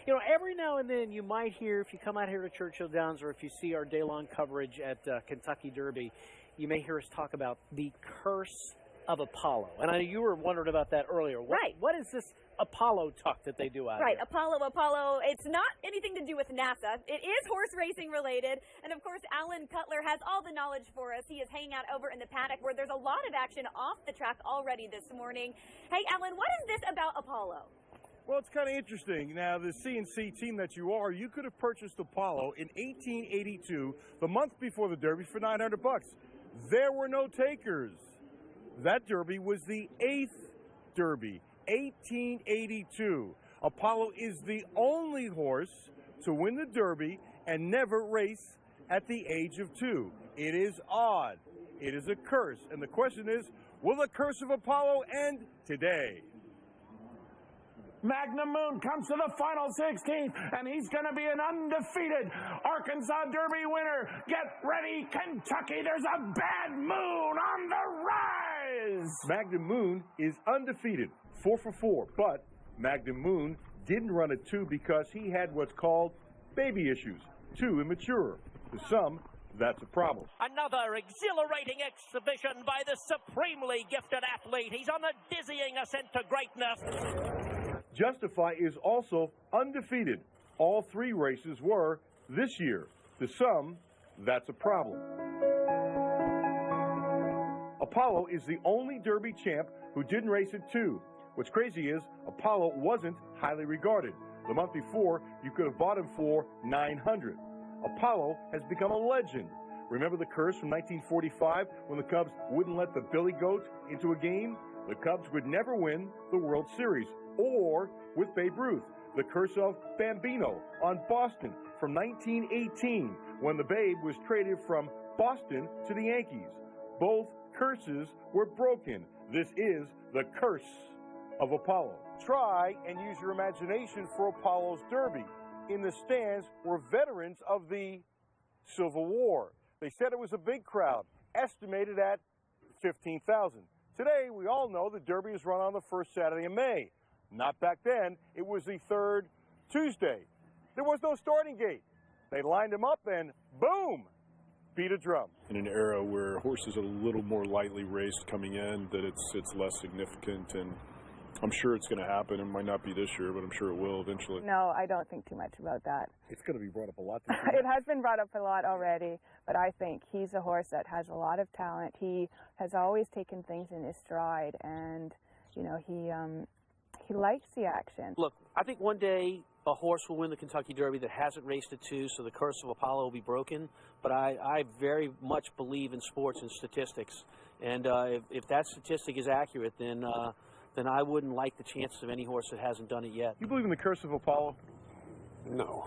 You know, every now and then you might hear, if you come out here to Churchill Downs or if you see our day-long coverage at Kentucky Derby, you may hear us talk about the curse of Apollo. And I know you were wondering about that earlier. Right. What is this Apollo talk that they do out Right, here? Apollo. It's not anything to do with NASA. It is horse racing related. And of course, Alan Cutler has all the knowledge for us. He is hanging out over in the paddock where there's a lot of action off the track already this morning. Hey, Alan, what is this about Apollo? Well, it's kind of interesting. Now, the CNC team that you are, you could have purchased Apollo in 1882, the month before the Derby, for $900. There were no takers. That Derby was the 8th Derby, 1882. Apollo is the only horse to win the Derby and never race at the age of 2. It is odd. It is a curse. And the question is, will the curse of Apollo end today? Magna Moon comes to the final 16, and he's going to be an undefeated Arkansas Derby winner. Get ready, Kentucky. There's a bad moon on the rise. Magna Moon is undefeated, 4 for 4. But Magna Moon didn't run at 2 because he had what's called baby issues, too immature. To some, that's a problem. Another exhilarating exhibition by the supremely gifted athlete. He's on the dizzying ascent to greatness. Justify is also undefeated. All 3 races were this year. To some, that's a problem. Apollo is the only Derby champ who didn't race at 2. What's crazy is Apollo wasn't highly regarded. The month before, you could have bought him for $900. Apollo has become a legend. Remember the curse from 1945 when the Cubs wouldn't let the Billy Goat into a game? The Cubs would never win the World Series. Or with Babe Ruth, the curse of Bambino on Boston from 1918 when the Babe was traded from Boston to the Yankees. Both curses were broken. This is the curse of Apollo. Try and use your imagination for Apollo's Derby. In the stands were veterans of the Civil War. They said it was a big crowd, estimated at 15,000. Today, we all know the Derby is run on the first Saturday in May. Not back then. It was the 3rd Tuesday. There was no starting gate. They lined them up and boom, beat a drum. In an era where horses are a little more lightly raced coming in, that it's less significant, and I'm sure it's going to happen. It might not be this year, but I'm sure it will eventually. No, I don't think too much about that. It's going to be brought up a lot this year. It has been brought up a lot already, but I think he's a horse that has a lot of talent. He has always taken things in his stride, and, you know, he likes the action. Look, I think one day a horse will win the Kentucky Derby that hasn't raced at 2, so the curse of Apollo will be broken. But I very much believe in sports and statistics. And if that statistic is accurate, then I wouldn't like the chances of any horse that hasn't done it yet. You believe in the curse of Apollo? No.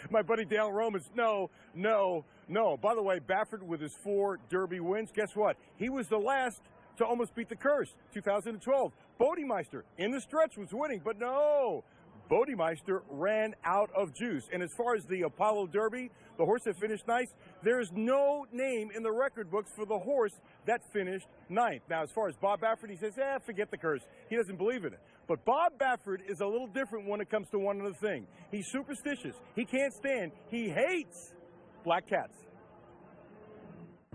My buddy Dale Rome is no. By the way, Baffert with his 4 Derby wins, guess what? He was the last to almost beat the curse. 2012, Bodemeister in the stretch was winning, but no. Bodemeister ran out of juice. And as far as the Apollo Derby, the horse that finished ninth, there is no name in the record books for the horse that finished 9th. Now, as far as Bob Baffert, he says, forget the curse. He doesn't believe in it. But Bob Baffert is a little different when it comes to one other thing. He's superstitious. He can't stand, he hates black cats.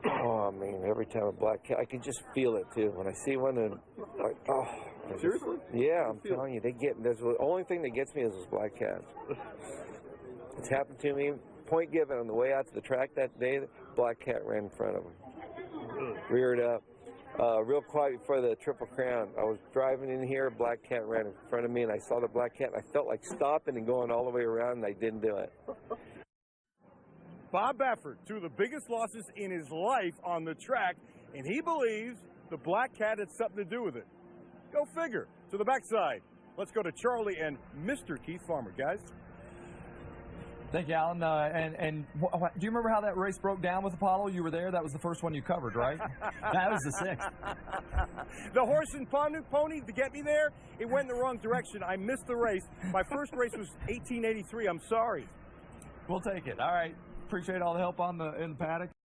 Oh, I mean, every time a black cat, I can just feel it too. When I see one, and like, oh. Seriously? Yeah, I'm telling you, there's the only thing that gets me is those black cats. It's happened to me. Point given, on the way out to the track that day, the black cat ran in front of him. Reared up. Real quiet before the Triple Crown. I was driving in here, a black cat ran in front of me, and I saw the black cat, and I felt like stopping and going all the way around, and I didn't do it. Bob Baffert, 2 of the biggest losses in his life on the track, and he believes the black cat had something to do with it. Go figure. To the backside. Let's go to Charlie and Mr. Keith Farmer, guys. Thank you, Alan. Do you remember how that race broke down with Apollo? You were there. That was the first one you covered, right? That was the 6th. The horse and pony to get me there, it went in the wrong direction. I missed the race. My first race was 1883. I'm sorry. We'll take it. All right. Appreciate all the help in the paddock.